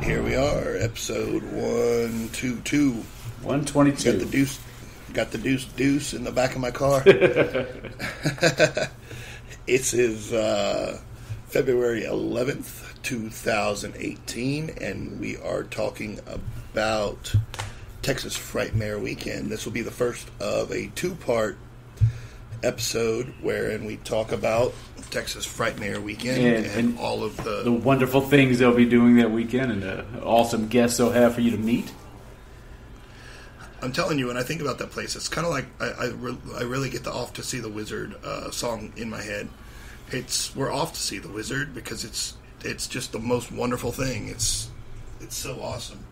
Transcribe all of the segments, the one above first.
Here we are, episode 122. 122. Got the deuce in the back of my car. This is February 11th, 2018, and we are talking about Texas Frightmare Weekend. This will be the first of a two-part episode wherein we talk about Texas Frightmare Weekend and all of the wonderful things they'll be doing that weekend and the awesome guests they'll have for you to meet. I'm telling you, when I think about that place, it's kind of like I really get the Off to See the Wizard song in my head. We're off to see the wizard because it's just the most wonderful thing. It's so awesome.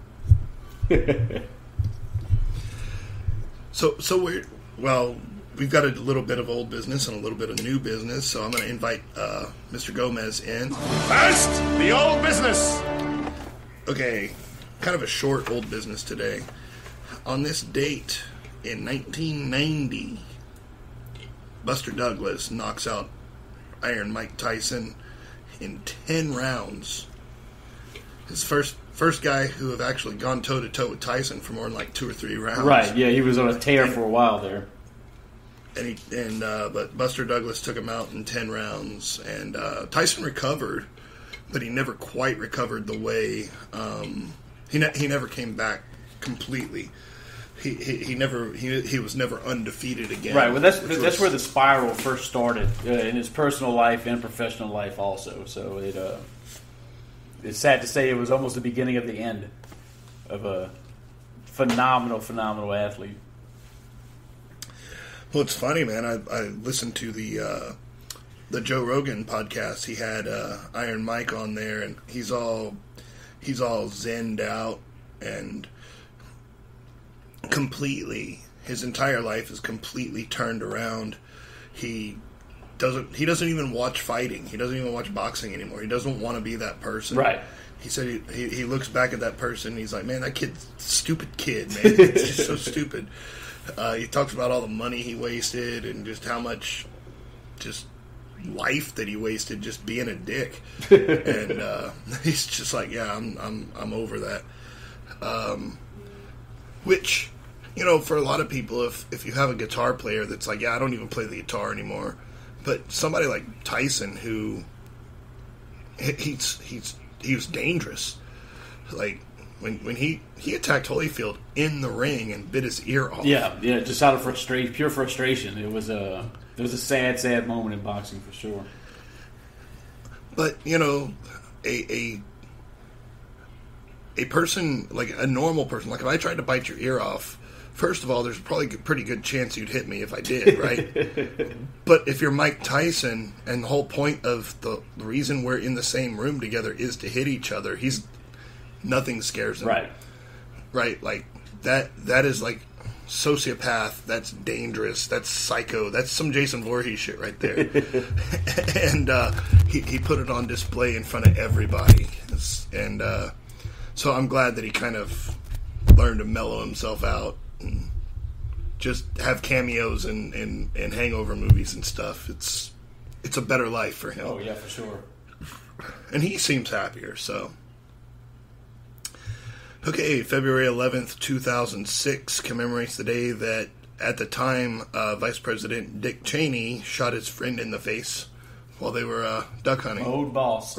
So we've got a little bit of old business and a little bit of new business. So I'm going to invite Mr. Gomez in. First, the old business. Okay, kind of a short old business today. On this date in 1990, Buster Douglas knocks out Iron Mike Tyson in 10 rounds. His first guy who have actually gone toe-to-toe with Tyson for more than like 2 or 3 rounds. Right, yeah, he was on a tear for a while there. But Buster Douglas took him out in 10 rounds, and Tyson recovered, but he never quite recovered the way he never came back completely. He was never undefeated again. Right. Well, that's where the spiral first started in his personal life and professional life also. So it's sad to say it was almost the beginning of the end of a phenomenal athlete. Well, it's funny, man. I listened to the Joe Rogan podcast. He had Iron Mike on there, and he's all zenned out and completely, his entire life is completely turned around. He doesn't even watch fighting. He doesn't even watch boxing anymore. He doesn't want to be that person. Right. He said he looks back at that person and he's like, man, that kid's a stupid kid, man. He's just so stupid. He talks about all the money he wasted and just how much just life that he wasted just being a dick. And he's just like, yeah, I'm over that. Which, you know, for a lot of people, if you have a guitar player that's like, yeah, I don't even play the guitar anymore, but somebody like Tyson, who he was dangerous. Like when he attacked Holyfield in the ring and bit his ear off. Yeah, just out of frustration, pure frustration. It was a sad moment in boxing for sure. But you know, a person, like a normal person, like if I tried to bite your ear off, first of all, there's probably a pretty good chance you'd hit me if I did, right? But if you're Mike Tyson, and the whole point of the reason we're in the same room together is to hit each other, nothing scares him. Right, like that is like sociopath, that's dangerous, that's psycho, that's some Jason Voorhees shit right there. And he put it on display in front of everybody. And so I'm glad that he kind of learned to mellow himself out and just have cameos in hangover movies and stuff. It's a better life for him. Oh, yeah, for sure. And he seems happier, so. Okay, February 11th, 2006 commemorates the day that, at the time, Vice President Dick Cheney shot his friend in the face while they were duck hunting. Old boss.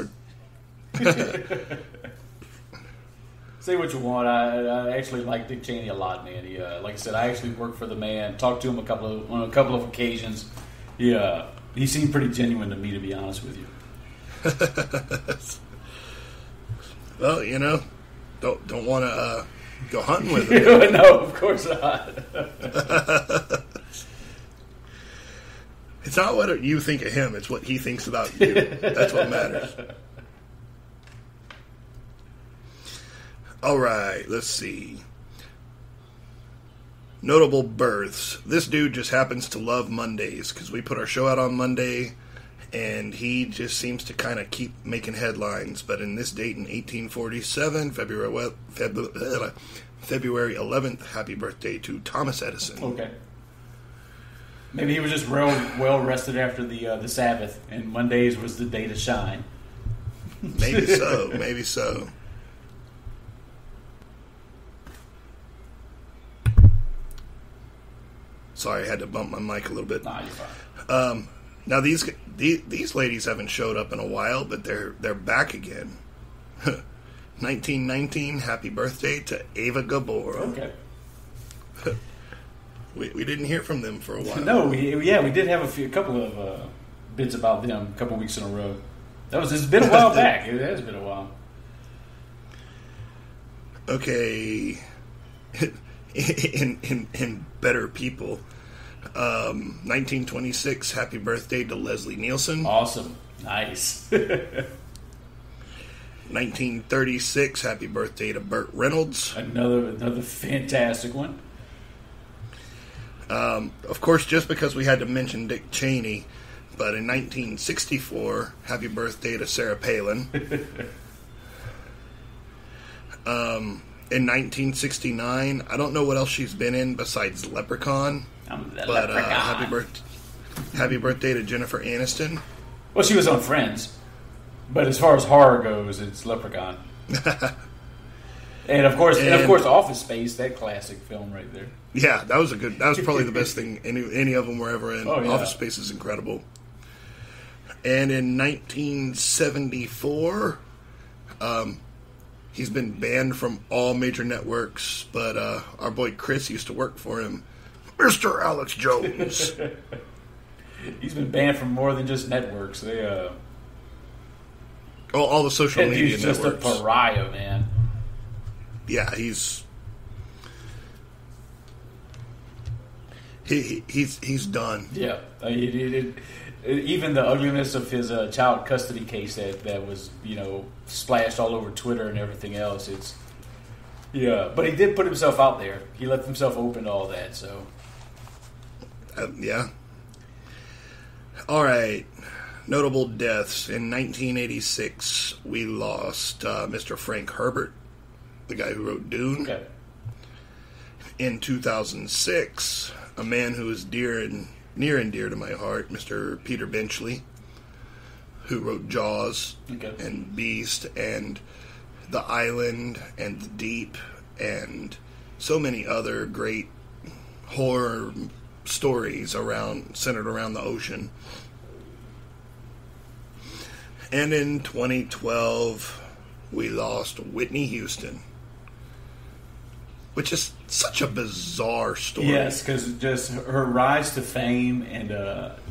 Say what you want. I actually like Dick Cheney a lot, man. He, like I said, I actually worked for the man. Talked to him on a couple of occasions. He seemed pretty genuine to me, to be honest with you. Well, you know, don't want to go hunting with him. No, of course not. It's not what you think of him; it's what he thinks about you. That's what matters. All right, let's see. Notable births. This dude just happens to love Mondays because we put our show out on Monday, and he just seems to kind of keep making headlines. But in this date in 1847, February 11th, happy birthday to Thomas Edison. Okay. Maybe he was just real well rested after the Sabbath, and Mondays was the day to shine. Maybe so. Maybe so. Sorry, I had to bump my mic a little bit. Nah, you're fine. Now these ladies haven't showed up in a while, but they're back again. 1919, happy birthday to Ava Gabor. Okay. We didn't hear from them for a while. No, we did have a couple of bits about them a couple weeks in a row. It's been a while back. It has been a while. Okay. in better people. 1926, happy birthday to Leslie Nielsen. Awesome. Nice. 1936, happy birthday to Burt Reynolds. Another fantastic one. Of course, just because we had to mention Dick Cheney, but in 1964, happy birthday to Sarah Palin. In 1969, I don't know what else she's been in besides Leprechaun. Leprechaun. Happy birthday to Jennifer Aniston. Well, she was on Friends, but as far as horror goes, it's Leprechaun. and of course, Office Space, that classic film right there. Yeah, that was probably the best thing any of them were ever in. Oh, yeah. Office Space is incredible. And in 1974, he's been banned from all major networks, but our boy Chris used to work for him. Mr. Alex Jones. He's been banned from more than just networks. All the social media he's networks. Just a pariah, man. Yeah, he's done. Yeah, even the ugliness of his child custody case that was splashed all over Twitter and everything else. But he did put himself out there. He left himself open to all that. So yeah. All right. Notable deaths. In 1986, we lost Mr. Frank Herbert, the guy who wrote Dune. Okay. In 2006, a man who is near and dear to my heart, Mr. Peter Benchley, who wrote Jaws and Beast and The Island and The Deep and so many other great horror stories centered around the ocean. And in 2012, we lost Whitney Houston, which is such a bizarre story. Yes, because just her rise to fame and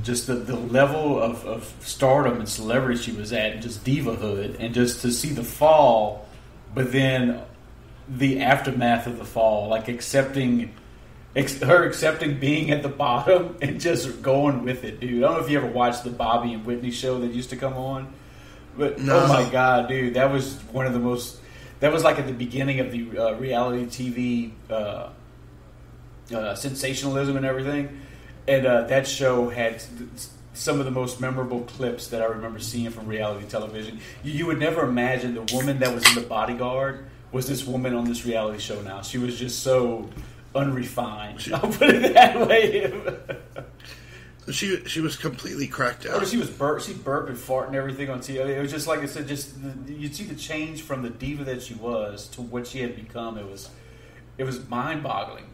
just the level of stardom and celebrity she was at, and just divahood, and just to see the fall, but then the aftermath of the fall, like accepting being at the bottom and just going with it, dude. I don't know if you ever watched the Bobby and Whitney show that used to come on, but no. Oh my god, dude, that was one of the most. That was like at the beginning of the reality TV sensationalism and everything, and that show had some of the most memorable clips that I remember seeing from reality television. You would never imagine the woman that was in The Bodyguard was this woman on this reality show now. She was just so unrefined. I'll put it that way. She was completely cracked out. She burped and fart and everything on TV. It was just like I said, you'd see the change from the diva that she was to what she had become. It was mind-boggling.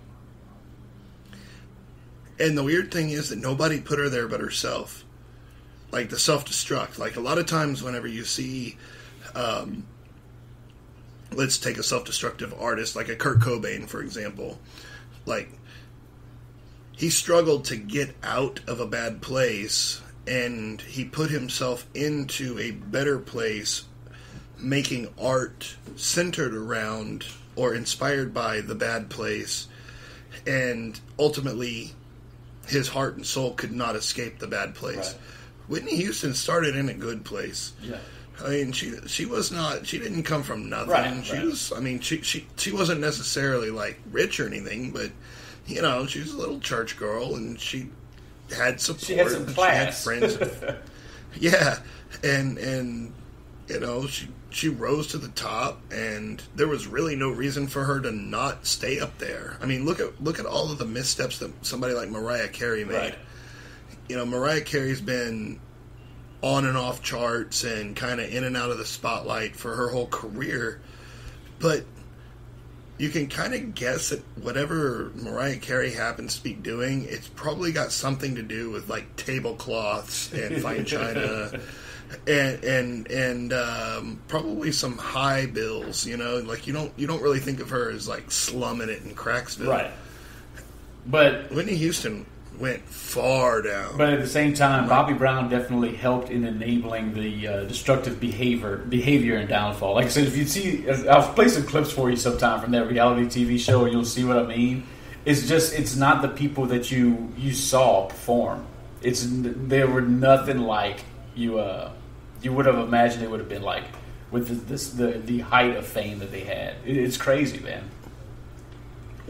And the weird thing is that nobody put her there but herself. Like the self-destruct. Like a lot of times whenever you see, let's take a self-destructive artist like a Kurt Cobain, for example. Like, he struggled to get out of a bad place, and he put himself into a better place, making art centered around or inspired by the bad place, and ultimately his heart and soul could not escape the bad place. Right. Whitney Houston started in a good place. Yeah. I mean, she didn't come from nothing. Right, She wasn't necessarily like rich or anything, but she was a little church girl, and she had support. She had some class. She had friends. Yeah, and she rose to the top, and there was really no reason for her to not stay up there. I mean, look at all of the missteps that somebody like Mariah Carey made. Right. Mariah Carey's been on and off charts and kind of in and out of the spotlight for her whole career, but you can kind of guess that whatever Mariah Carey happens to be doing, it's probably got something to do with like tablecloths and fine china, and probably some high bills. You know, like you don't really think of her as like slumming it in Cracksville, Right. But Whitney Houston went far down. But at the same time, Bobby Brown definitely helped in enabling the destructive behavior and downfall. Like I said, if you see, I'll play some clips for you sometime from that reality TV show, and you'll see what I mean. It's not the people that you saw perform. They were nothing like you would have imagined they would have been like with the height of fame that they had. It's crazy, man.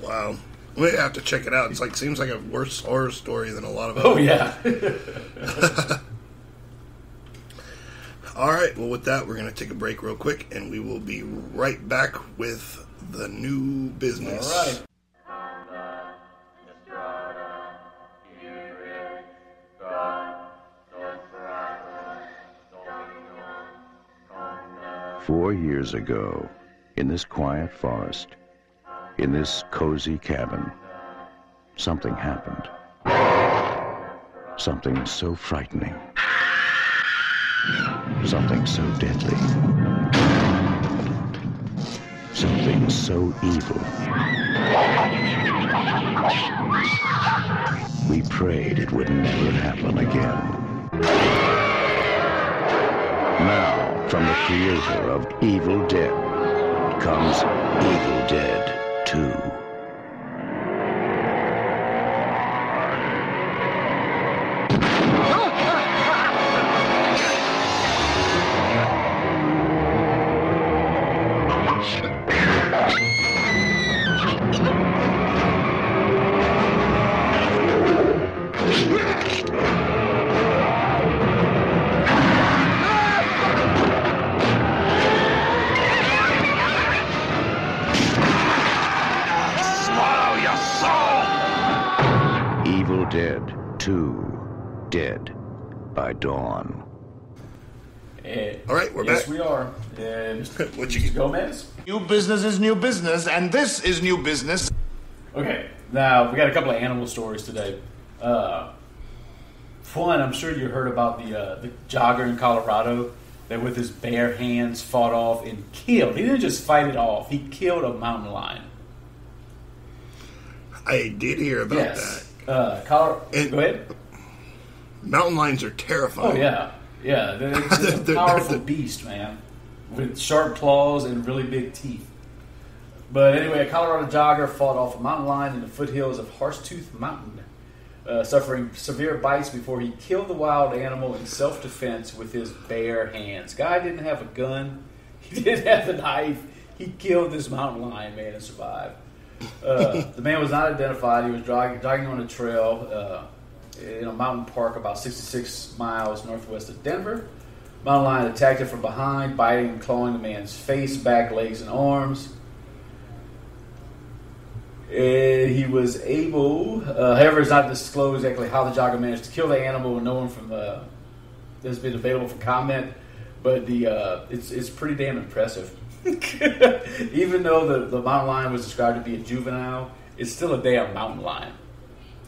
Wow. We have to check it out. It's like seems like a worse horror story than a lot of Oh others. yeah. All right. Well, with that, we're going to take a break real quick, and we will be right back with the new business. All right. 4 years ago, in this quiet forest, in this cozy cabin, something happened. Something so frightening. Something so deadly. Something so evil. We prayed it would never happen again. Now, from the creator of Evil Dead comes Evil Dead 2. Evil Dead 2, Dead by Dawn. All right, we're Yes, back. we are. Mr. What you Gomez? New business is new business, and this is new business. Okay, now we got a couple of animal stories today. One, I'm sure you heard about the jogger in Colorado that with his bare hands fought off and killed. He didn't just fight it off; he killed a mountain lion. I did hear about Yes. that. Go And- ahead. Mountain lions are terrifying. Oh yeah. It's a powerful beast, man, with sharp claws and really big teeth. But anyway, a Colorado jogger fought off a mountain lion in the foothills of Horsetooth Mountain, suffering severe bites before he killed the wild animal in self-defense with his bare hands. Guy didn't have a gun. He didn't have a knife. He killed this mountain lion, man, and survived. The man was not identified. He was jogging on a trail in a mountain park about 66 miles northwest of Denver. Mountain lion attacked him from behind, biting and clawing the man's face, back, legs, and arms. He was able, however, it's not disclosed exactly how the jogger managed to kill the animal. No one from has been available for comment, but it's pretty damn impressive. Even though the mountain lion was described to be a juvenile, it's still a damn mountain lion.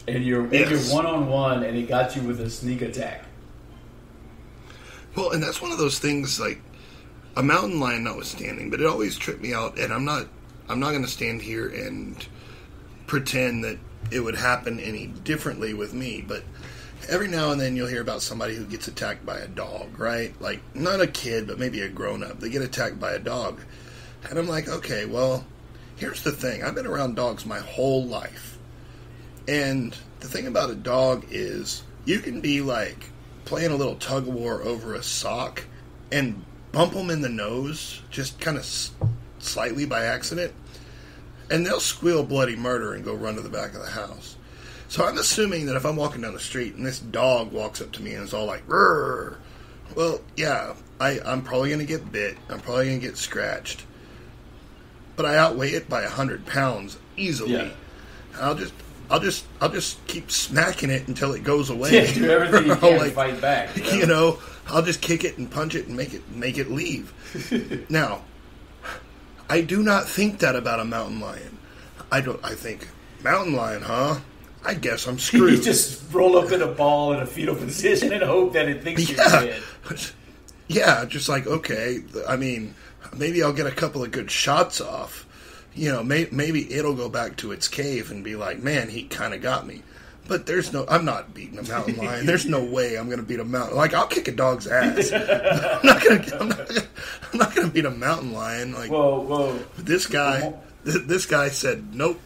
And you're one-on-one, and it got you with a sneak attack. Well, and that's one of those things, like a mountain lion notwithstanding, but it always tripped me out, and I'm not going to stand here and pretend that it would happen any differently with me, but every now and then you'll hear about somebody who gets attacked by a dog, right? Like, not a kid, but maybe a grown-up. They get attacked by a dog. And I'm like, okay, well, here's the thing. I've been around dogs my whole life. And the thing about a dog is you can be, like, playing a little tug-of-war over a sock and bump them in the nose, just kind of slightly by accident, and they'll squeal bloody murder and go run to the back of the house. So I'm assuming that if I'm walking down the street and this dog walks up to me and is all like, "Rrr," well, yeah, I'm probably going to get bit. I'm probably going to get scratched. But I outweigh it by 100 pounds easily. Yeah. I'll just keep smacking it until it goes away. Yeah, do everything you I'll, can to fight back. You know, I'll just kick it and punch it and make it leave. Now, I do not think that about a mountain lion. I think, mountain lion, huh? I guess I'm screwed. You just roll up in a ball in a fetal position and hope that it thinks you're dead. Yeah, just like, okay, I mean, maybe I'll get a couple of good shots off. You know, maybe it'll go back to its cave and be like, man, he kind of got me. But I'm not beating a mountain lion. There's no way I'm going to beat a mountain. Like, I'll kick a dog's ass. I'm not going to beat a mountain lion. Like, whoa. This guy said nope.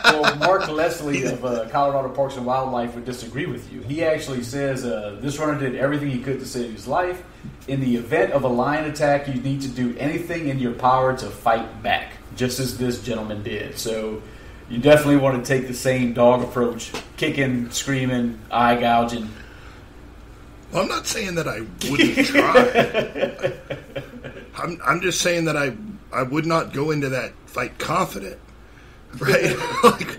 Well, Mark Leslie of Colorado Parks and Wildlife would disagree with you. He actually says this runner did everything he could to save his life. In the event of a lion attack, you need to do anything in your power to fight back, just as this gentleman did. So you definitely want to take the same dog approach, kicking, screaming, eye gouging. Well, I'm not saying that I wouldn't try. I'm just saying that I would not go into that fight confident. Right? Like,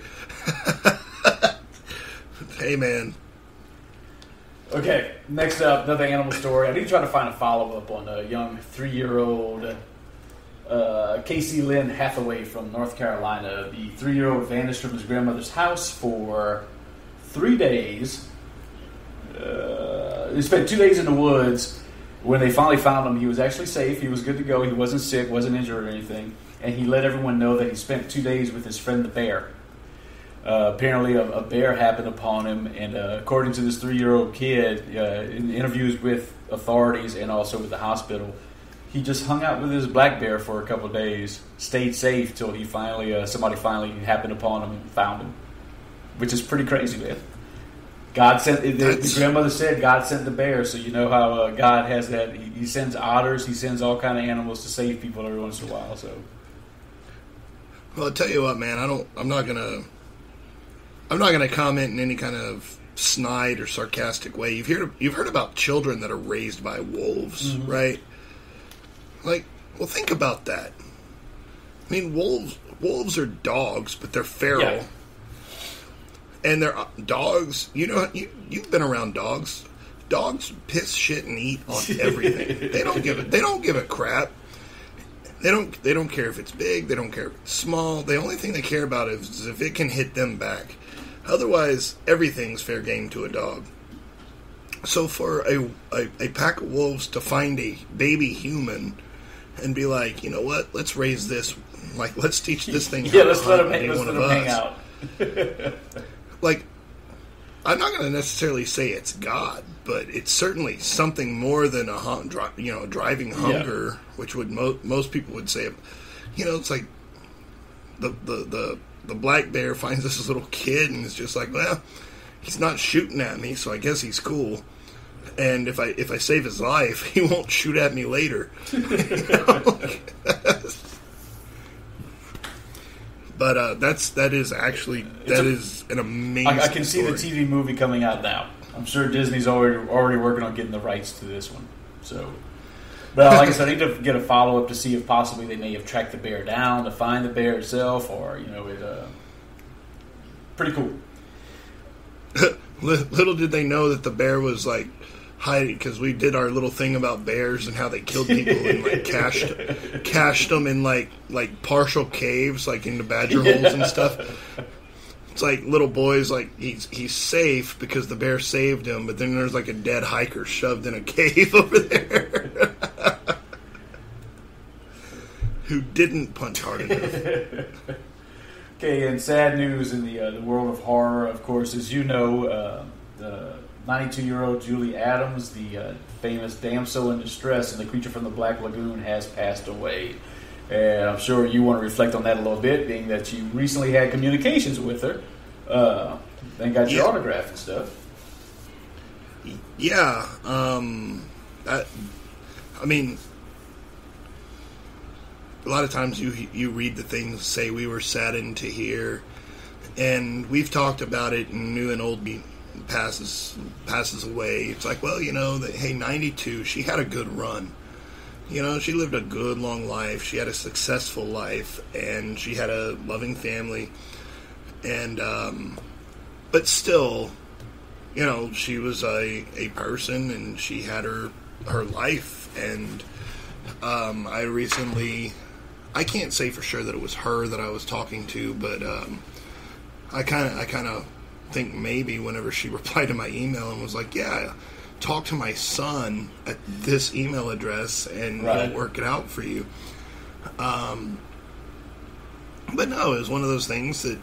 hey, man. Okay, next up, another animal story. I need to try to find a follow-up on a young 3-year-old Casey Lynn Hathaway from North Carolina. The 3-year-old vanished from his grandmother's house for 3 days. He spent 2 days in the woods. When they finally found him, he was actually safe. He was good to go. He wasn't sick, wasn't injured or anything. And he let everyone know that he spent 2 days with his friend the bear. Apparently a bear happened upon him, and according to this 3-year-old kid, in interviews with authorities and also with the hospital, he just hung out with his black bear for a couple of days, stayed safe till he somebody finally happened upon him and found him, which is pretty crazy, man. God sent the grandmother said God sent the bear, so you know how God has that. He sends otters, he sends all kind of animals to save people every once in a while. So, well, I'll tell you what, man. I'm not gonna comment in any kind of snide or sarcastic way. You've heard about children that are raised by wolves, mm-hmm. right? Like, well, think about that. I mean, wolves are dogs, but they're feral. Yeah. And they're dogs. You know, you've been around dogs. Dogs piss, shit, and eat on everything. They don't give a crap. They don't care if it's big. They don't care if it's small. The only thing they care about is if it can hit them back. Otherwise, everything's fair game to a dog. So for a pack of wolves to find a baby human and be like, you know what? Let's raise this. Like, let's teach this thing. Yeah, let's let them hang out. Like, I'm not going to necessarily say it's God, but it's certainly something more than driving hunger, which would most people would say. You know, it's like the black bear finds this little kid and is just like, well, he's not shooting at me, so I guess he's cool. And if I save his life, he won't shoot at me later. But that is an amazing I can see the TV movie coming out now. I'm sure Disney's already working on getting the rights to this one. So, but like I said, I need to get a follow up to see if possibly they may have tracked the bear down to find the bear itself, or pretty cool. Little did they know that the bear was like hiding, because we did our little thing about bears and how they killed people and like cached them in like partial caves, like into badger holes and stuff. It's like little boys, like he's safe because the bear saved him, but then there's like a dead hiker shoved in a cave over there who didn't punch hard enough. Okay, and sad news in the world of horror, of course, as you know, the 92-year-old Julie Adams, the famous damsel in distress in The Creature from the Black Lagoon, has passed away. And I'm sure you want to reflect on that a little bit, being that you recently had communications with her and got your autograph and stuff. Yeah. I mean, a lot of times you read the things, say we were saddened to hear, and we've talked about it, and New and Old passes away. It's like, well, you know, hey, 92, she had a good run. You know, she lived a good, long life. She had a successful life, and she had a loving family. And, but still, you know, she was a person, and she had her life. And I I can't say for sure that it was her that I was talking to, but I kind of think maybe whenever she replied to my email and was like, yeah, talk to my son at this email address and he'll work it out for you. But no, it was one of those things that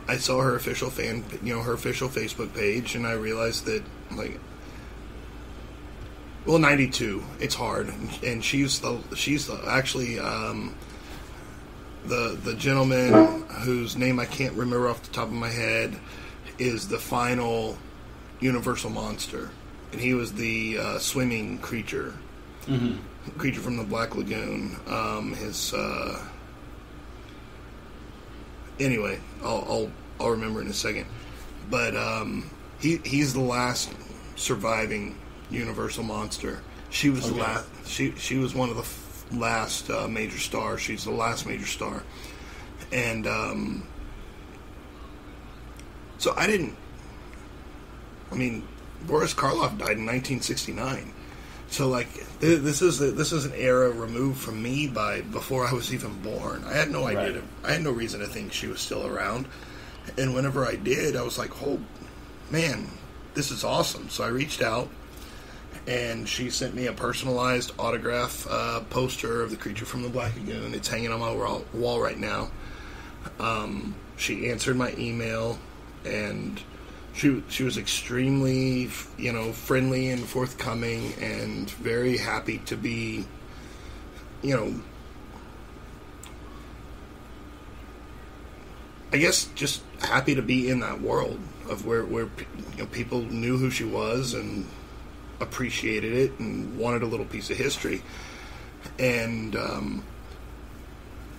I saw her official her official Facebook page, and I realized that, like, well, 92, it's hard, and she's actually the gentleman whose name I can't remember off the top of my head is the final Universal monster, and he was the swimming creature, creature from the Black Lagoon. Anyway, I'll remember in a second. But he's the last surviving Universal monster. She was the last. She was one of the last major stars. She's the last major star, and so I didn't. I mean, Boris Karloff died in 1969. So, like, this is an era removed from me by before I was even born. I had no idea. I had no reason to think she was still around. And whenever I did, I was like, oh, man, this is awesome. So I reached out, and she sent me a personalized autograph poster of the creature from the Black Lagoon. It's hanging on my wall right now. She answered my email, and she was extremely, friendly and forthcoming, and very happy to be, I guess just happy to be in that world of where people knew who she was and appreciated it and wanted a little piece of history. And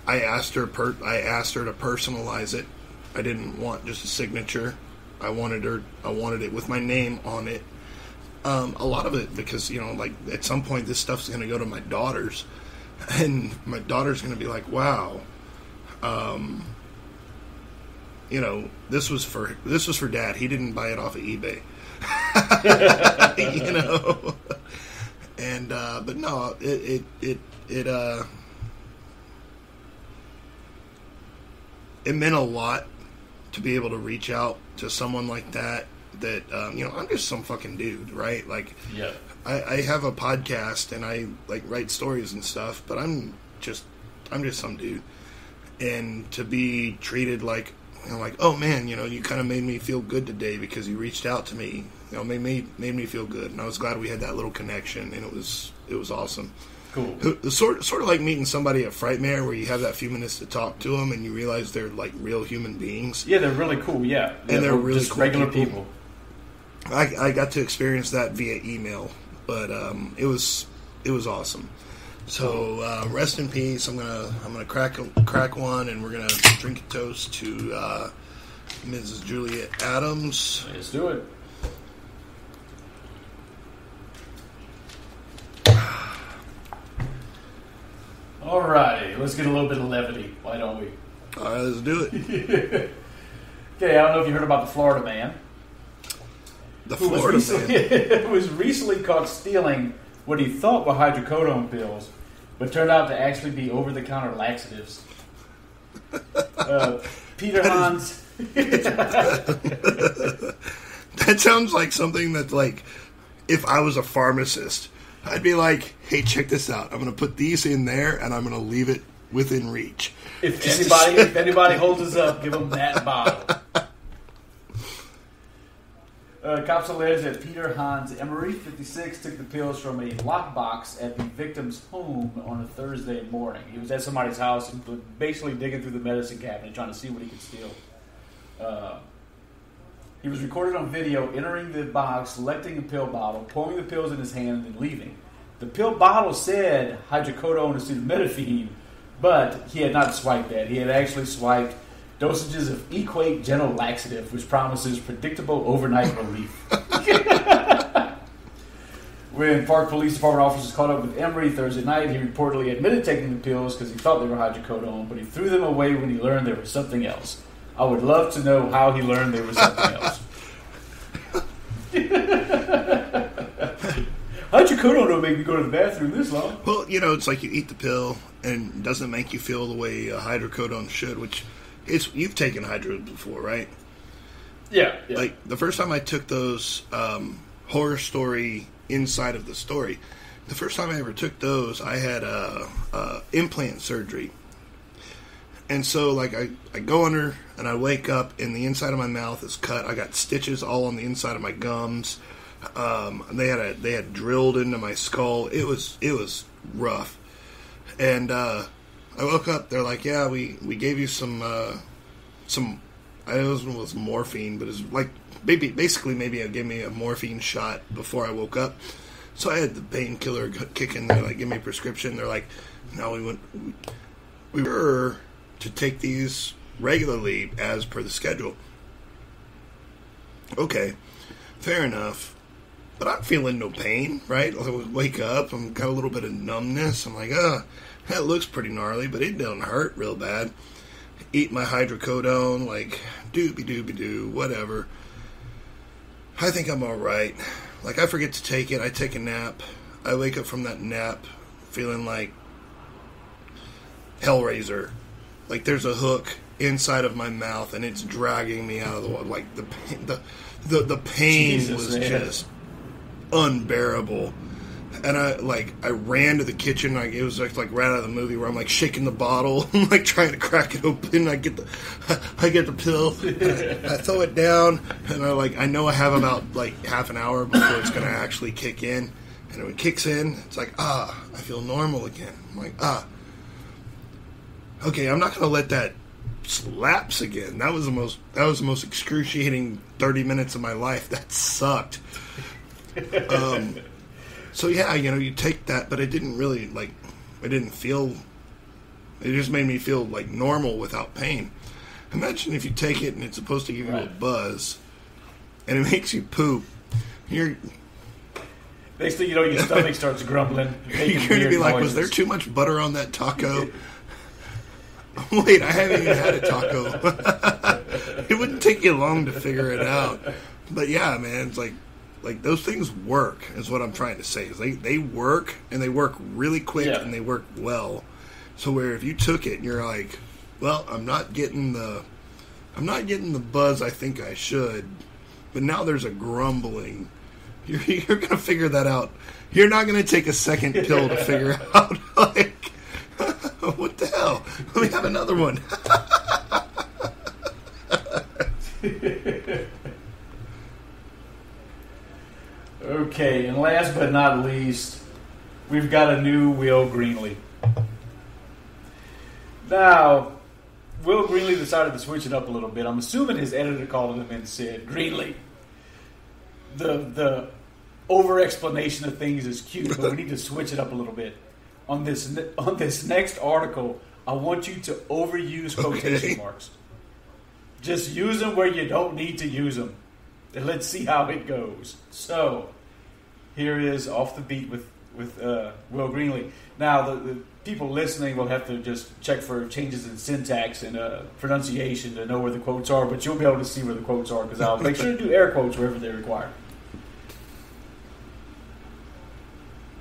I asked her to personalize it. I didn't want just a signature. I wanted it with my name on it. A lot of it because, like, at some point this stuff's going to go to my daughters, and my daughter's going to be like, wow, this was for Dad. He didn't buy it off of eBay. And but no, it meant a lot to be able to reach out to someone like that I'm just some fucking dude, right? Like, yeah, I have a podcast and I like write stories and stuff, but I'm just some dude, and to be treated like, like, oh man, you kind of made me feel good today because you reached out to me, made me feel good, and I was glad we had that little connection, and it was awesome. Cool. Sort of like meeting somebody at Frightmare, where you have that few minutes to talk to them, and you realize they're like real human beings. Yeah, they're really cool. Yeah, and they're really just cool regular people. I got to experience that via email, but it was awesome. So rest in peace. I'm gonna crack one, and we're gonna drink a toast to Mrs. Julia Adams. Let's do it. Alrighty, let's get a little bit of levity. Why don't we? All right, let's do it. Okay, I don't know if you heard about the Florida man. Who was recently caught stealing what he thought were hydrocodone pills, but turned out to actually be over-the-counter laxatives. Peter Hans. That sounds like something that, like, if I was a pharmacist, I'd be like, hey, check this out. I'm going to put these in there, and I'm going to leave it within reach. If anybody holds us up, give them that bottle. Cops allege that Peter Hans Emery, 56, took the pills from a lockbox at the victim's home on a Thursday morning. He was at somebody's house and basically digging through the medicine cabinet trying to see what he could steal. He was recorded on video entering the box, selecting a pill bottle, pouring the pills in his hand, and then leaving. The pill bottle said hydrocodone acetaminophen, but he had not swiped that. He had actually swiped dosages of Equate Gentle Laxative, which promises predictable overnight relief. When Park Police Department officers caught up with Emery Thursday night, he reportedly admitted taking the pills because he thought they were hydrocodone, but he threw them away when he learned there was something else. I would love to know how he learned there was something else. hydrocodone don't make me go to the bathroom this long. Well, it's like you eat the pill and it doesn't make you feel the way hydrocodone should, which is, you've taken hydro before, right? Yeah. Like, the first time I took those horror story inside of the story, the first time I ever took those, I had implant surgery. And so, like, I go under and I wake up and the inside of my mouth is cut. I got stitches all on the inside of my gums. They had drilled into my skull. It was rough. And I woke up. They're like, yeah, we gave you some. I know it was morphine, but it's like basically maybe it gave me a morphine shot before I woke up. So I had the painkiller kick in. They're like, give me a prescription. They're like, no, we were to take these regularly as per the schedule. Okay, fair enough. But I'm feeling no pain, right? I wake up, I'm got a little bit of numbness. I'm like, that looks pretty gnarly, but it don't hurt real bad. Eat my hydrocodone, like, doobie-doobie-doo, whatever. I think I'm alright. Like, I forget to take it. I take a nap. I wake up from that nap feeling like Hellraiser. Like, there's a hook inside of my mouth, and it's dragging me out of the water. Like, the pain Jesus, was man. just unbearable. And I ran to the kitchen. Like, it was like right out of the movie where I'm like shaking the bottle, I'm like trying to crack it open. I get the pill, I throw it down, and I know I have about like half an hour before it's gonna actually kick in. And when it kicks in, it's like, I feel normal again. I'm like, okay, I'm not gonna let that lapse again. That was the most excruciating 30 minutes of my life. That sucked. So yeah, you take that, but it didn't really, it didn't feel, it just made me feel like normal without pain. Imagine if you take it and it's supposed to give you a buzz, and it makes you poop. Next thing you know, your stomach starts grumbling. You're going to be like, was there too much butter on that taco? Wait, I haven't even had a taco. It wouldn't take you long to figure it out. But yeah, man, it's like those things work, is what I'm trying to say. Is they work, and they work really quick, and they work well. So where if you took it and you're like, well, I'm not getting the buzz I think I should, but now there's a grumbling. You're going to figure that out. You're not going to take a second pill to figure out, like, what the hell? Let me have another one. Okay, and last but not least, we've got a new Will Greenlee. Now, Will Greenlee decided to switch it up a little bit. I'm assuming his editor called him and said, Greenlee, the over-explanation of things is cute, but we need to switch it up a little bit. On this next article, I want you to overuse quotation marks. Just use them where you don't need to use them. And let's see how it goes. So, here is Off the Beat with Will Greenlee. Now, the people listening will have to just check for changes in syntax and pronunciation to know where the quotes are, but you'll be able to see where the quotes are, because I'll make sure to do air quotes wherever they're required.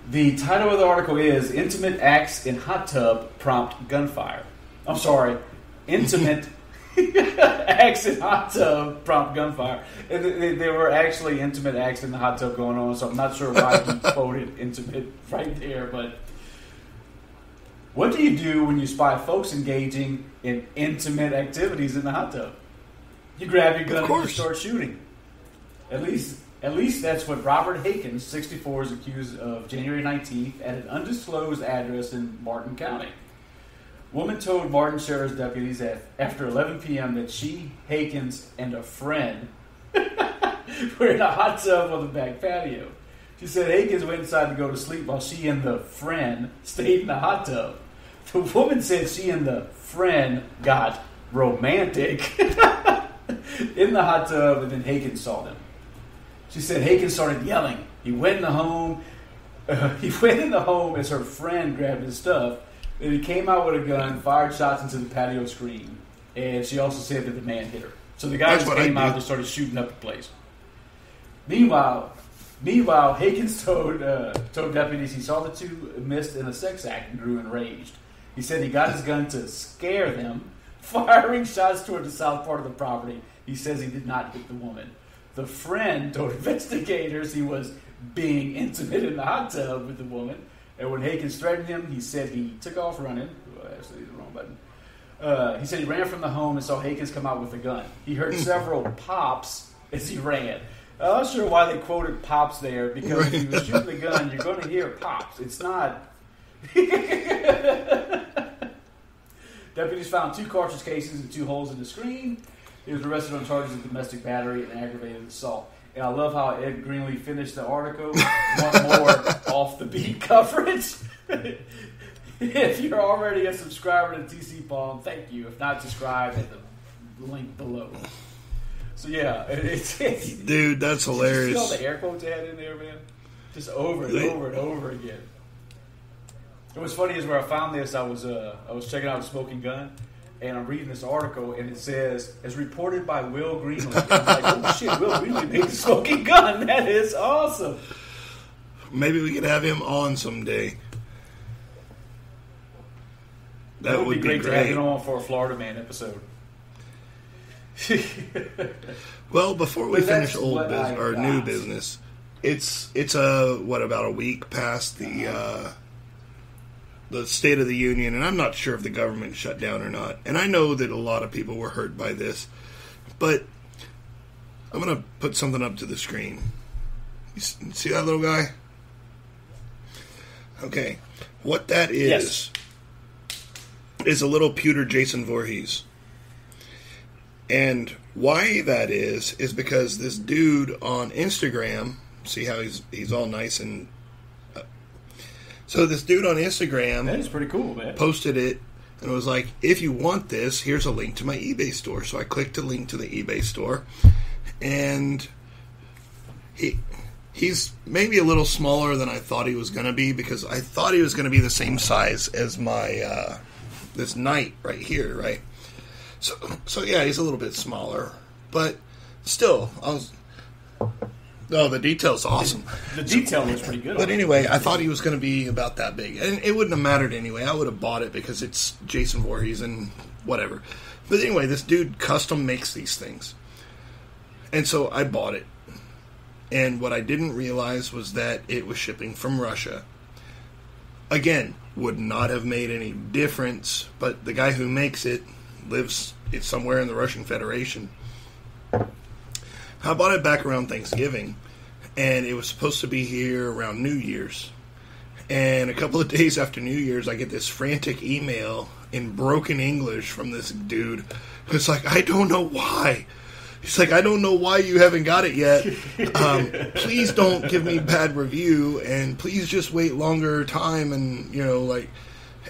The title of the article is Intimate Acts in Hot Tub Prompt Gunfire. I'm sorry, Intimate Acts in Hot Tub Prompt Gunfire. And there were actually intimate acts in the hot tub going on, so I'm not sure why he quoted intimate right there, but what do you do when you spy folks engaging in intimate activities in the hot tub? You grab your gun and you start shooting. At least that's what Robert Hakens, 64, is accused of January 19th at an undisclosed address in Martin County. Woman told Martin Sheriff's deputies after 11 p.m. that she, Hakens, and a friend were in a hot tub on the back patio. She said Hakens went inside to go to sleep while she and the friend stayed in the hot tub. The woman said she and the friend got romantic in the hot tub, and then Hakens saw them. She said Hakens started yelling. He went in the home. As her friend grabbed his stuff. Then he came out with a gun, fired shots into the patio screen, and she also said that the man hit her. So the guys came out and started shooting up the place. Meanwhile, Meanwhile, Hakens told deputies he saw the two missed in a sex act and grew enraged. He said he got his gun to scare them, firing shots toward the south part of the property. He says he did not hit the woman. The friend told investigators he was being intimate in the hot tub with the woman, and when Hakens threatened him, he said he took off running. Well, actually, the wrong button. He said he ran from the home and saw Hakens come out with a gun. He heard several pops as he ran. I'm not sure why they quoted pops there, because if you were shooting the gun, you're going to hear pops. It's not... Deputies found 2 cartridge cases and 2 holes in the screen. He was arrested on charges of domestic battery and aggravated assault. And I love how Ed Greenlee finished the article. Want more off the beat coverage? If you're already a subscriber to TC Palm, thank you. If not, subscribe at the link below. So yeah, it's dude, that's hilarious. You see all the air quotes they had in there, man? Just over and over and over again. And what's funny is where I found this, I was checking out Smoking Gun, and I'm reading this article, and it says, as reported by Will Greenlee. I'm like, oh shit, Will Greenlee made the Smoking Gun. That is awesome. Maybe we could have him on someday. That would be great to have him on for a Florida Man episode. Well, before we finish old business or new business, it's about a week past the State of the Union, and I'm not sure if the government shut down or not. And I know that a lot of people were hurt by this, but I'm going to put something up to the screen. You see that little guy? Okay, what that is is a little pewter Jason Voorhees. And why that is because this dude on Instagram, see how he's all nice and... so this dude on Instagram... That is pretty cool, man. Posted it, and it was like, if you want this, here's a link to my eBay store. So I clicked a link to the eBay store, and he's maybe a little smaller than I thought he was going to be, because I thought he was going to be the same size as my this knight right here, right? So yeah, he's a little bit smaller, but still, the detail's awesome. The detail was pretty good. But anyway, I thought he was going to be about that big, and it wouldn't have mattered anyway. I would have bought it because it's Jason Voorhees and whatever. But anyway, this dude custom makes these things, and so I bought it. And what I didn't realize was that it was shipping from Russia. Again, would not have made any difference, but the guy who makes it lives somewhere in the Russian Federation. I bought it back around Thanksgiving, and it was supposed to be here around New Year's. And a couple of days after New Year's, I get this frantic email in broken English from this dude who's like, I don't know why. He's like, I don't know why you haven't got it yet. Please don't give me bad review, and please just wait longer time. And,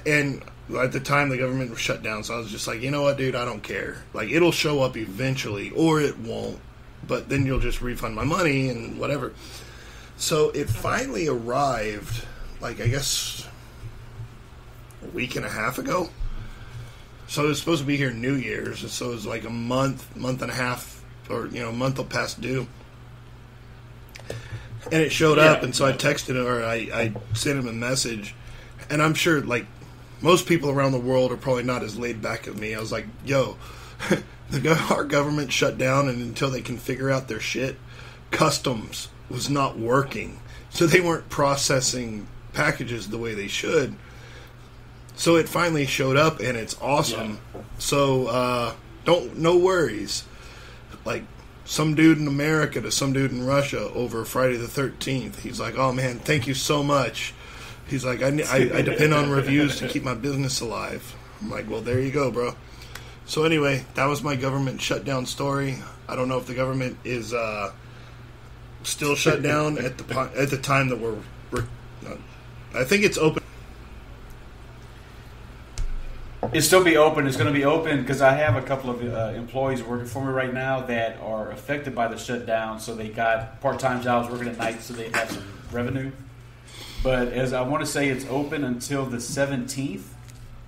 and at the time the government was shut down, so I was just like, you know what, dude, I don't care. Like, it'll show up eventually, or it won't. But then you'll just refund my money and whatever. So it finally arrived, like, I guess a week and a half ago. So it was supposed to be here New Year's, so it was like a month and a half, or, a month past due. And it showed up, and so I texted him, or I sent him a message. And I'm sure, like, most people around the world are probably not as laid back as me. I was like, yo, our government shut down, and until they can figure out their shit, customs was not working. So they weren't processing packages the way they should. So it finally showed up, and it's awesome. Yeah. So no worries. Like, some dude in America to some dude in Russia over Friday the 13th. He's like, oh man, thank you so much. He's like, I depend on reviews to keep my business alive. I'm like, well, there you go, bro. So anyway, that was my government shutdown story. I don't know if the government is still shut down at the time that we're I think it's open. It'll still be open. It's going to be open because I have a couple of employees working for me right now that are affected by the shutdown. So they got part-time jobs working at night, so they have some revenue. But as I want to say, it's open until the 17th,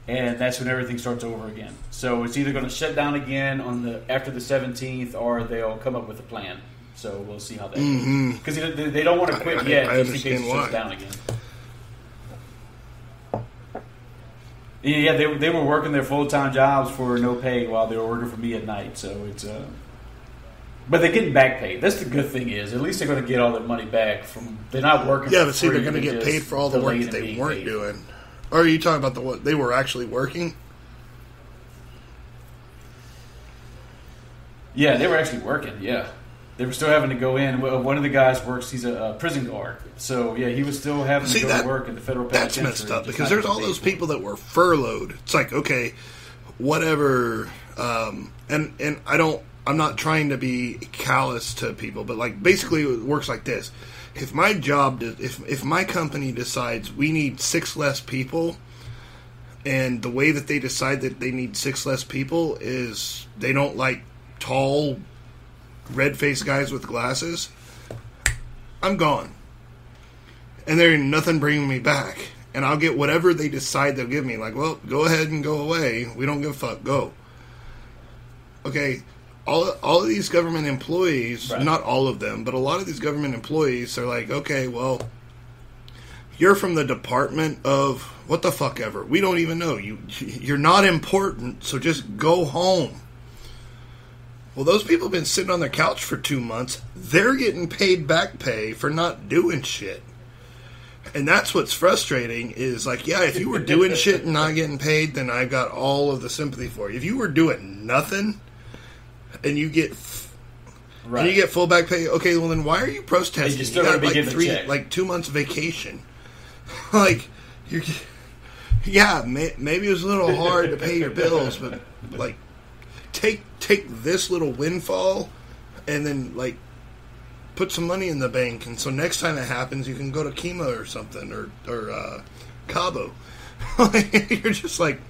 and that's when everything starts over again. So it's either going to shut down again after the 17th, or they'll come up with a plan. So we'll see how that goes. Because they don't want to quit yet, I just in case it understand shuts down again. Yeah, they were working their full-time jobs for no pay while they were working for me at night. So it's but they're getting back pay. That's the good thing is at least they're going to get all their money back from. They're not working. Yeah, for but see, free, they're going to get paid for all the work delayed that they being weren't paid. doing. Or are you talking about what they were actually working? Yeah, they were actually working. Yeah, they were still having to go in. One of the guys works. He's a prison guard. So yeah, he was still having to go to work at the federal That's penitentiary. messed up just because not there's getting all paid those for it. people that were furloughed. It's like, okay, whatever. And I'm not trying to be callous to people, but like basically it works like this. If my job, if my company decides we need 6 less people, and the way that they decide that they need 6 less people is they don't like tall, red-faced guys with glasses, I'm gone. And there ain't nothing bringing me back. And I'll get whatever they decide they'll give me. Like, well, go ahead and go away. We don't give a fuck. Go. Okay, all of these government employees, Right. not all of them, but a lot of these government employees are like, okay, well, you're from the department of what the fuck ever. We don't even know. You're not important, so just go home. Well, those people have been sitting on their couch for 2 months. They're getting paid back pay for not doing shit. And that's what's frustrating is like, yeah, if you were doing shit and not getting paid, then I got all of the sympathy for you. If you were doing nothing and you get Right. and you get full back pay, okay, well then why are you protesting? Hey, you still got gotta be getting a check. like 2 months vacation. Like you, yeah, maybe it was a little hard to pay your bills, but like take this little windfall and then like put some money in the bank, and so next time it happens, you can go to Kima or something or Cabo. You're just like,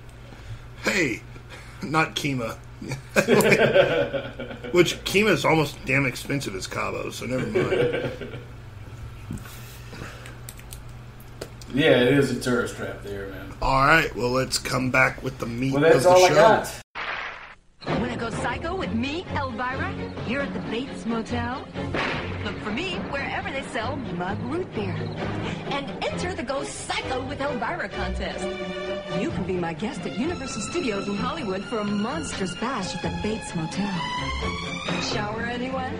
hey, not Kima. Which Kima is almost damn expensive as Cabo, so never mind. Yeah, it is a tourist trap there, man. All right, well, let's come back with the meat Well, of that's the all show. I got. Wanna go psycho with me, Elvira? Here at the Bates Motel? Look for me wherever they sell mug root beer. And enter the Go Psycho with Elvira contest. You can be my guest at Universal Studios in Hollywood for a monstrous bash at the Bates Motel. Shower anyone?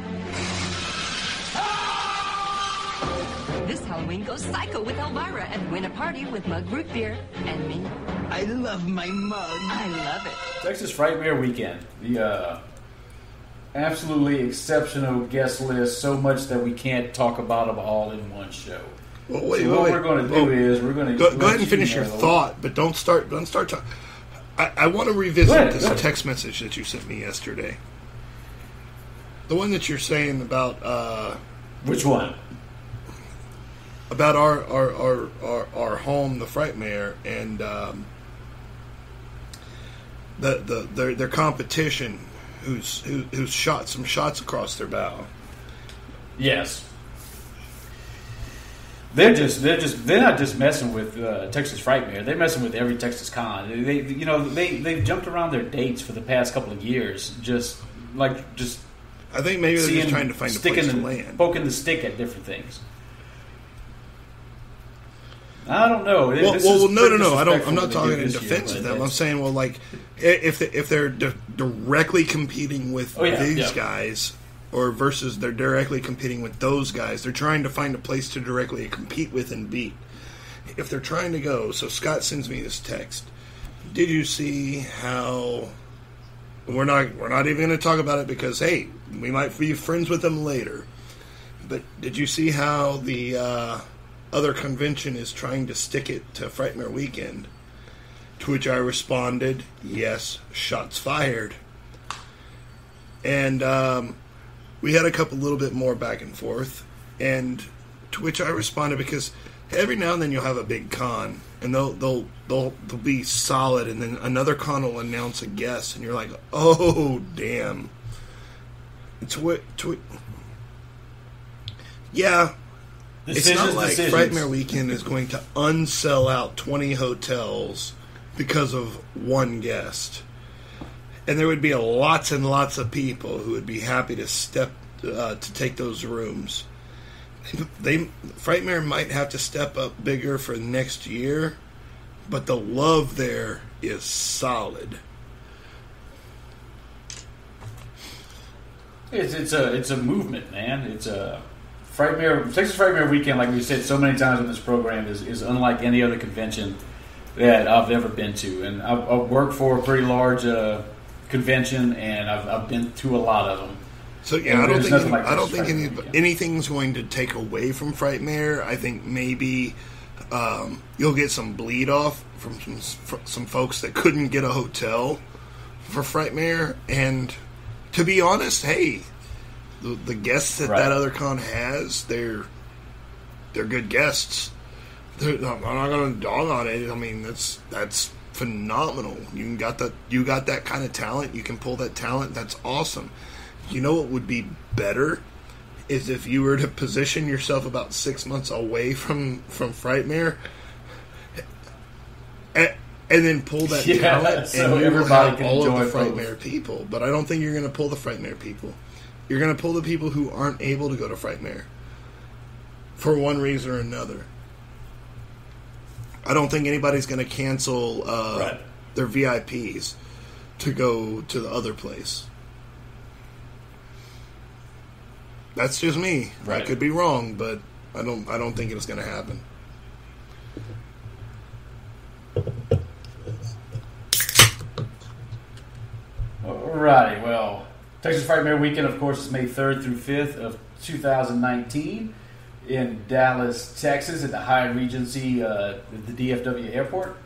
This Halloween, go psycho with Elvira and win a party with mug root beer and me. I love my mug. I love it. Texas Frightmare Weekend. The absolutely exceptional guest list, so much that we can't talk about them all in one show. Well, wait, So wait, what wait. we're going to do is we're going to Go ahead and finish your thought, but don't start talking. I want to revisit Go ahead, this go ahead. text message that you sent me yesterday. The one that you're saying about Which one? our home, the Frightmare, and their competition, who's shot some shots across their bow. Yes. They're not just messing with Texas Frightmare. They're messing with every Texas con. They've jumped around their dates for the past couple of years. Just I think maybe they're seeing, just trying to find a place to land. poking the stick at different things. I don't know. No. I'm not talking in in defense of them. I'm saying, well, like if they're directly competing with these guys, or versus they're directly competing with those guys, they're trying to find a place to directly compete with and beat. If they're trying to go, so Scott sends me this text. Did you see how? We're not even going to talk about it because hey, we might be friends with them later. But did you see how the other convention is trying to stick it to Frightmare Weekend? To which I responded, yes, shots fired. And we had a little bit more back and forth, and to which I responded because every now and then you'll have a big con, and they'll be solid, and then another con will announce a guest, and you're like, oh damn. Yeah. It's not like Frightmare Weekend is going to unsell out 20 hotels because of one guest. And there would be lots and lots of people who would be happy to step to take those rooms. Frightmare might have to step up bigger for next year, but the love there is solid. It's a movement, man. It's a Texas Frightmare Weekend, like we said so many times on this program, is unlike any other convention that I've ever been to. And I've worked for a pretty large convention, and I've been to a lot of them. So yeah, I don't think Weekend. anything's going to take away from Frightmare. I think maybe you'll get some bleed off from some folks that couldn't get a hotel for Frightmare. And to be honest, hey, the guests that other con has, they're good guests. I'm not going to dog on it. I mean, that's phenomenal. You got that kind of talent. You can pull that talent. That's awesome. You know what would be better is if you were to position yourself about 6 months away from Frightmare, and then pull that talent, so and everybody can all enjoy of the both. Frightmare people. But I don't think you're going to pull the Frightmare people. You're going to pull the people who aren't able to go to Frightmare for one reason or another. I don't think anybody's going to cancel their VIPs to go to the other place. That's just me. Right. I could be wrong, but I don't think it's going to happen. Alrighty, well, Texas Frightmare Weekend, of course, is May 3rd through 5th of 2019 in Dallas, Texas, at the Hyatt Regency at the DFW Airport.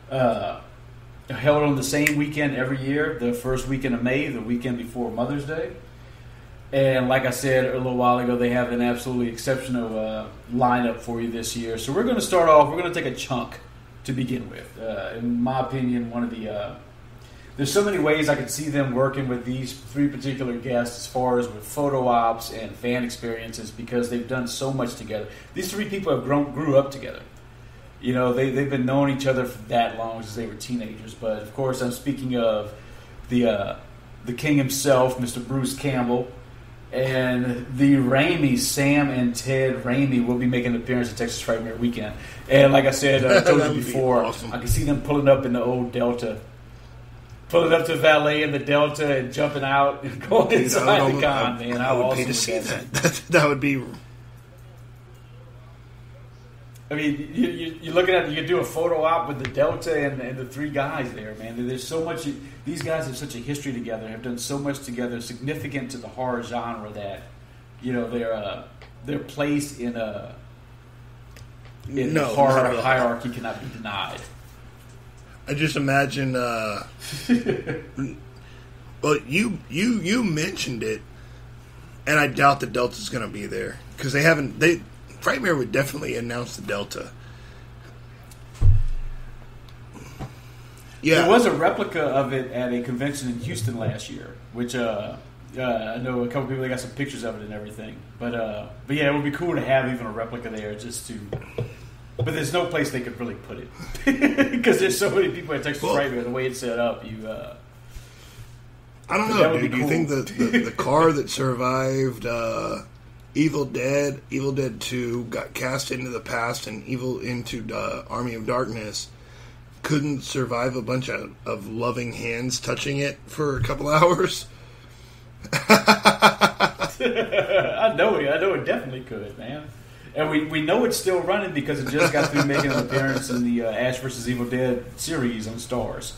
Held on the same weekend every year, the first weekend of May, the weekend before Mother's Day. And like I said a little while ago, they have an absolutely exceptional lineup for you this year. So we're going to start off, we're going to take a chunk to begin with. In my opinion, one of the... there's so many ways I could see them working with these three particular guests as far as with photo ops and fan experiences, because they've done so much together. These three people have grew up together. You know, they've been knowing each other for that long since they were teenagers. But, of course, I'm speaking of the king himself, Mr. Bruce Campbell, and the Raimis, Sam and Ted Raimi, will be making an appearance at Texas Frightmare Weekend. And like I said, I told you before, awesome. I can see them pulling up in the old Delta. Pulling up to valet in the Delta and jumping out and going inside the con, man. I would pay to see that. That would be... I mean, you're looking at, you could do a photo op with the Delta and the three guys there, man. There's so much. These guys have such a history together, have done so much together, significant to the horror genre that, you know, their place in the horror hierarchy cannot be denied. I just imagine. Well, you mentioned it, and I doubt the Delta's going to be there because they haven't. Frightmare would definitely announce the Delta. Yeah, there was a replica of it at a convention in Houston last year, which I know a couple people that got some pictures of it and everything. But yeah, it would be cool to have even a replica there, just to. But there's no place they could really put it because there's so many people at Texas Frightmare. The way it's set up, I don't know, dude. Do you think the car that survived Evil Dead 2 got cast into the past and into Army of Darkness couldn't survive a bunch of loving hands touching it for a couple hours? I know it definitely could, man. And we know it's still running because it just got through making an appearance in the Ash vs. Evil Dead series on Starz.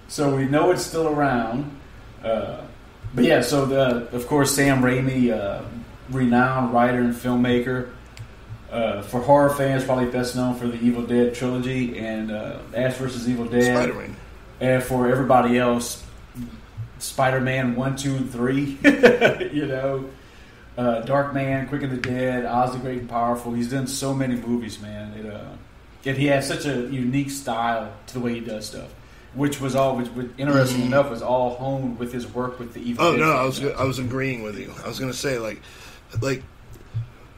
So we know it's still around. But yeah, so of course Sam Raimi, renowned writer and filmmaker. For horror fans, probably best known for the Evil Dead trilogy and Ash vs. Evil Dead. Spider-Man. And for everybody else, Spider-Man 1, 2, and 3. You know, Darkman, Quick and the Dead, Oz the Great and Powerful. He's done so many movies, man. And he has such a unique style to the way he does stuff, which was interesting enough, was all honed with his work with the Evil Dead. No, I was agreeing with you. I was going to say like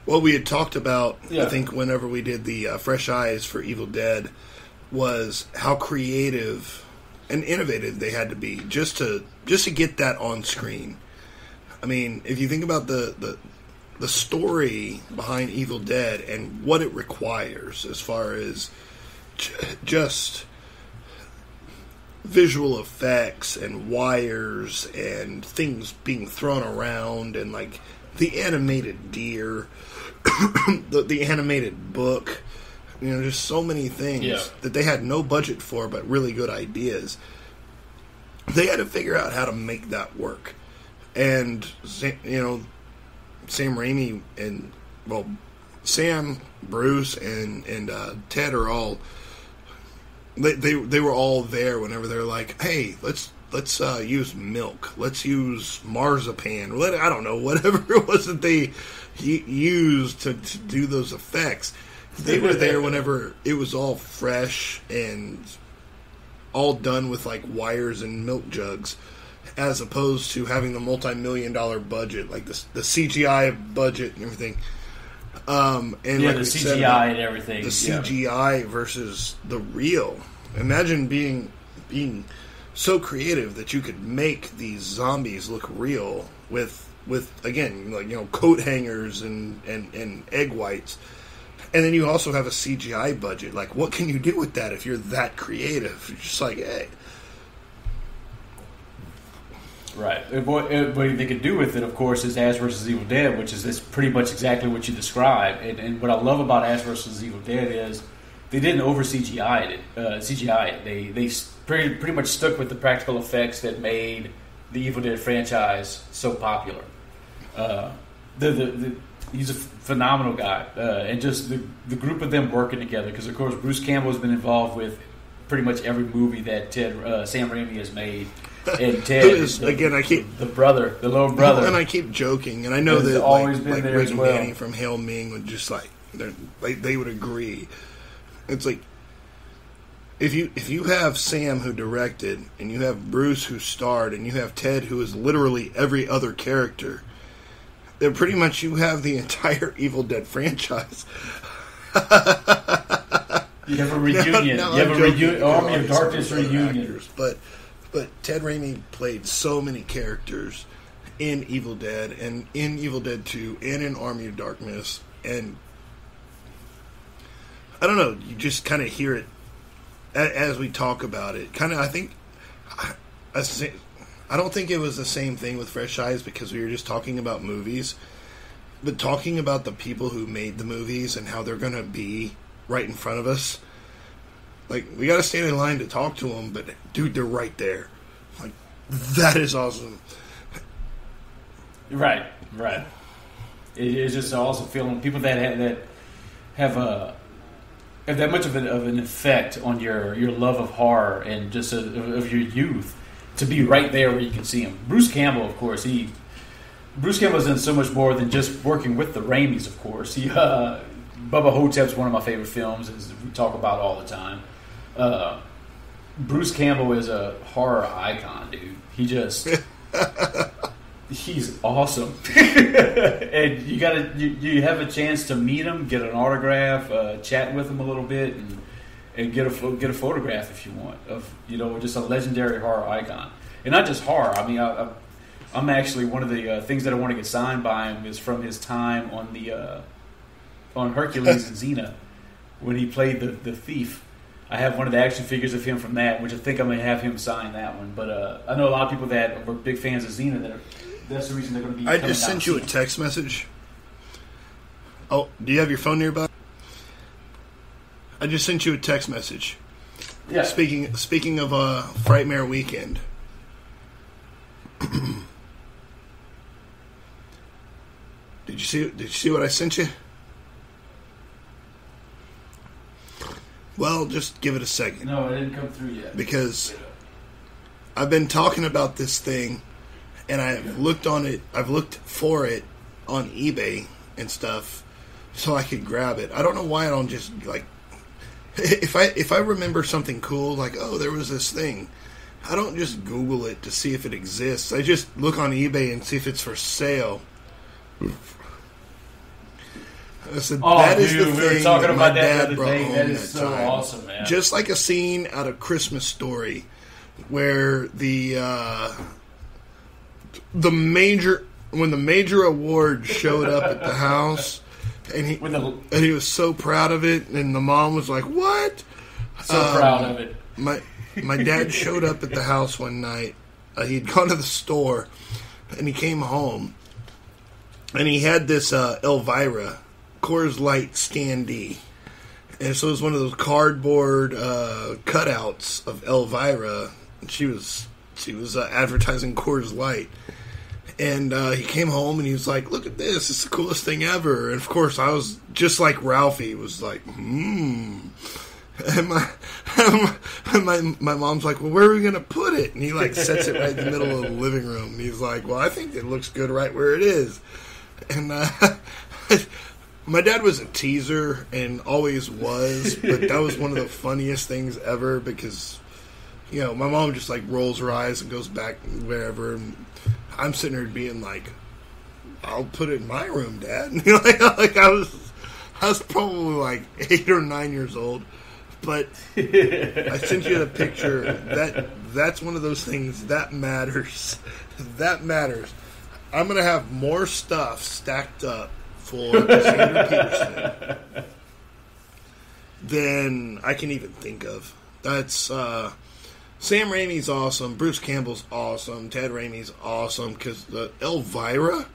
what we had talked about. I think whenever we did the Fresh Eyes for Evil Dead was how creative and innovative they had to be just to get that on screen. I mean, if you think about the story behind Evil Dead and what it requires as far as just visual effects and wires and things being thrown around and like the animated deer, the animated book, just so many things that they had no budget for but really good ideas. They had to figure out how to make that work. And, Sam Raimi and, Sam, Bruce, and Ted are all... They were all there whenever they're like, hey, let's use milk. Let's use marzipan. I don't know, whatever it was that they used to do those effects. They were there whenever it was all fresh and all done with like wires and milk jugs, as opposed to having the multi-million-dollar budget, like the CGI budget and everything. And like the CGI and everything. The CGI versus the real. Imagine being so creative that you could make these zombies look real with again, like, coat hangers and egg whites. And then you also have a CGI budget. Like, what can you do with that if you're that creative? You're just like, hey. Right. What they could do with it, of course, is Ash vs. Evil Dead, which is pretty much exactly what you described. And what I love about Ash vs. Evil Dead is they didn't over CGI it. They pretty much stuck with the practical effects that made the Evil Dead franchise so popular. He's a phenomenal guy, and just the group of them working together. Because of course, Bruce Campbell has been involved with pretty much every movie that Sam Raimi has made. And Ted is the little brother, and I keep joking, and I know that always been there Rick as well. and Danny from Hail Ming would just they would agree. It's like if you have Sam who directed, and you have Bruce who starred, and you have Ted who is literally every other character, then pretty much you have the entire Evil Dead franchise. You have a reunion. No, you have a reunion. Army of Darkness reunion. Actors, but Ted Raimi played so many characters in Evil Dead and in Evil Dead 2 and in Army of Darkness, and I don't know, you just kind of hear it as we talk about it. I don't think it was the same thing with Fresh Eyes because we were just talking about movies, but talking about the people who made the movies and how they're going to be right in front of us. Like, we got to stand in line to talk to them, but dude, they're right there. Like, that is awesome. Right. It's just an awesome feeling. People that have that much of an effect on your love of horror and just of your youth to be right there where you can see him. Bruce Campbell, of course, Bruce Campbell's done so much more than just working with the Raimis, of course. Bubba Hotep's one of my favorite films, as we talk about all the time. Bruce Campbell is a horror icon, dude. He's awesome. And you have a chance to meet him, get an autograph, chat with him a little bit, and get a photograph if you want of just a legendary horror icon. And not just horror. I mean, I'm actually one of the things that I want to get signed by him is from his time on Hercules and Xena when he played the thief. I have one of the action figures of him from that, which I think I'm going to have him sign that one. But I know a lot of people that were big fans of Xena that's the reason they're going to be. I just sent you a text message. Oh, do you have your phone nearby? I just sent you a text message. Yeah. Speaking of Frightmare Weekend. Did you see what I sent you? Well, just give it a second. No, it didn't come through yet. Because I've been talking about this thing, and I've looked for it on eBay and stuff, so I could grab it. I don't know why I don't just if I remember something cool, like, oh, there was this thing, I don't just Google it to see if it exists. I just look on eBay and see if it's for sale. I said, that is the thing we were talking about that the brought other day. home That is so time. awesome, man. Just like a scene out of Christmas Story, where the major when the major award showed up at the house, and he was so proud of it, and the mom was like, "What?" So proud of it. My dad showed up at the house one night. He'd gone to the store, and he came home, and he had this Elvira Coors Light Scandee. And so it was one of those cardboard cutouts of Elvira. She was advertising Coors Light. And he came home and he was like, "Look at this! It's the coolest thing ever!" And of course, I was just like Ralphie was like, And my mom's like, "Well, where are we gonna put it?" And he like sets it right in the middle of the living room. And he's like, "Well, I think it looks good right where it is." And my dad was a teaser and always was, but that was one of the funniest things ever because, you know, my mom just like rolls her eyes and goes back wherever, and I'm sitting there being like, "I'll put it in my room, Dad." And, you know, like I was probably like 8 or 9 years old, but I sent you the picture. That's one of those things that matters. That matters. I'm gonna have more stuff stacked up for Cassandra Peterson than I can even think of. That's Sam Raimi's awesome, Bruce Campbell's awesome, Ted Raimi's awesome, because the Elvira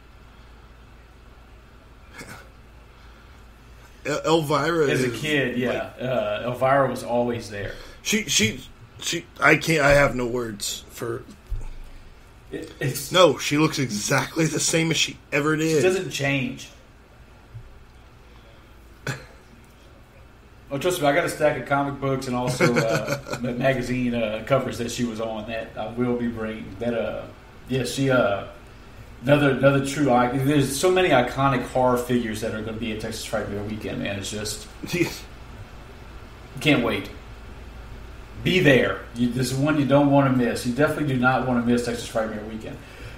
as a kid, yeah, like, Elvira was always there. She I have no words for. No, she looks exactly the same as she ever did. She doesn't change. Oh, trust me, I got a stack of comic books and also magazine covers that she was on that I will be bringing. That she another true icon. There's so many iconic horror figures that are going to be at Texas Frightmare Weekend, man. It's just can't wait. Be there. This is one you don't want to miss. You definitely do not want to miss Texas Frightmare Weekend.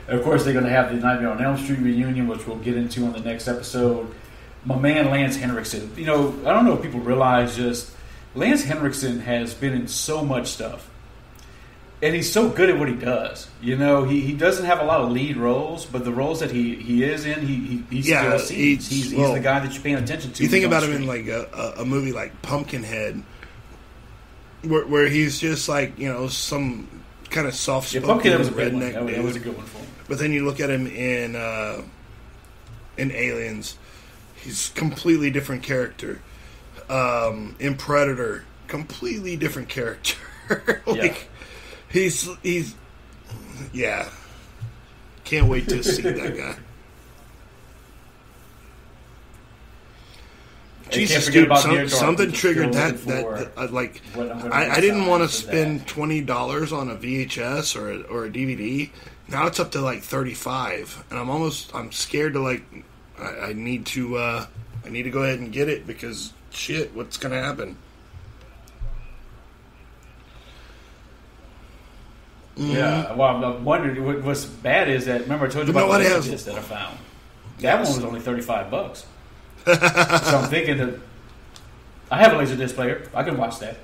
And of course, they're going to have the Nightmare on Elm Street reunion, which we'll get into on the next episode. My man Lance Henriksen. You know, I don't know if people realize just Lance Henriksen has been in so much stuff. And he's so good at what he does. You know, he doesn't have a lot of lead roles, but the roles that he is in, he still sees. He's the guy that you're paying attention to. You think about him in like a movie like Pumpkinhead, where he's just like, you know, some kind of soft-spoken redneck dude. That was a good one for him. But then you look at him in Aliens, he's completely different character. In Predator, completely different character. He's can't wait to see that guy. Jesus, dude, something triggered that I didn't want to spend $20 on a VHS or a DVD. Now it's up to like $35, and I'm scared to like. I need to go ahead and get it because shit, what's gonna happen? Yeah, well, I'm wondering what's bad is that. Remember, I told you about the Laserdisc that I found. That one was only $35. So I'm thinking that I have a Laserdisc player. I can watch that.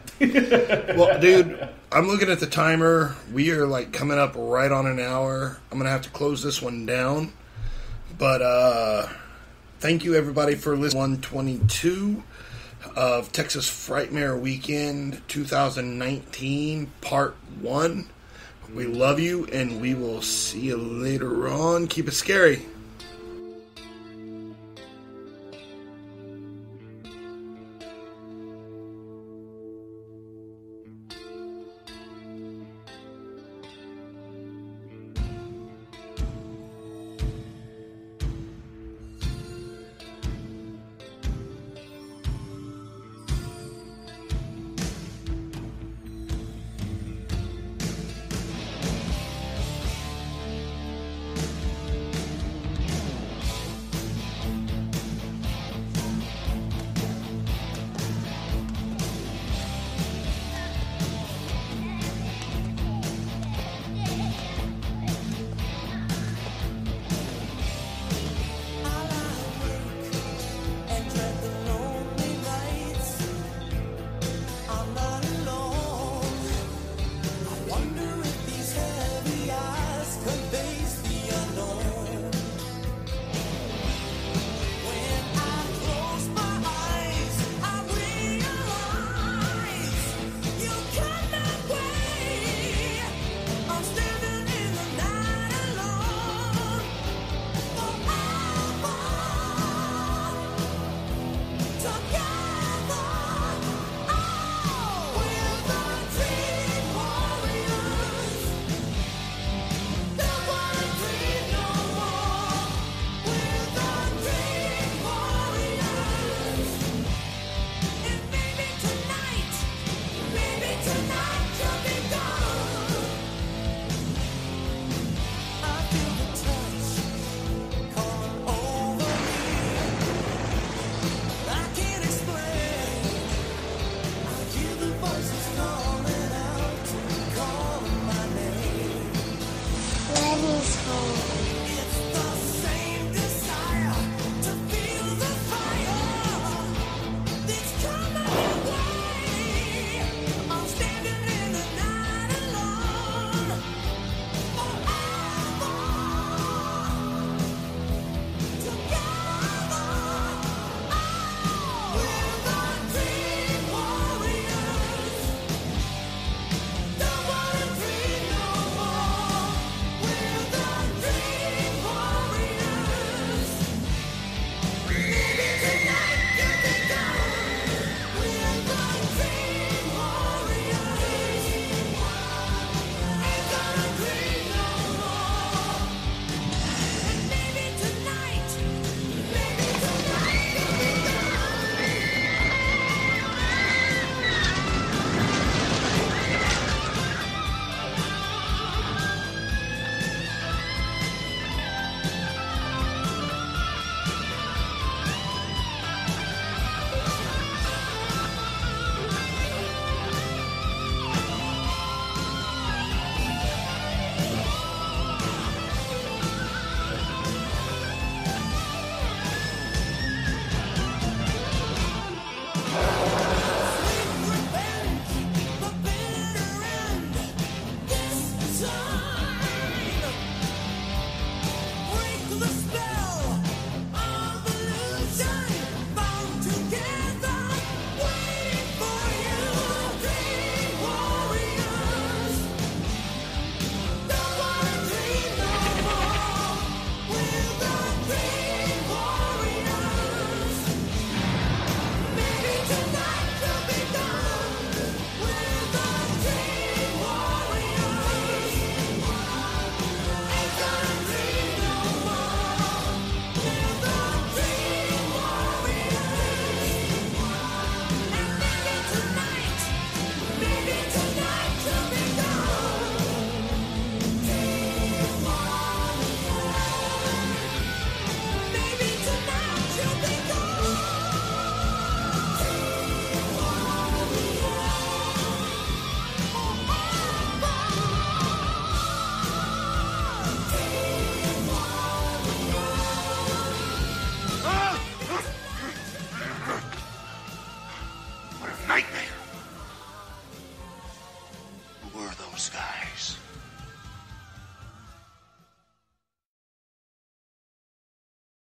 Well, dude, I'm looking at the timer. We are like coming up right on an hour. I'm gonna have to close this one down. But thank you everybody for listening. 122 of Texas Frightmare Weekend 2019 Part 1. We love you, and we will see you later on. Keep it scary. those guys.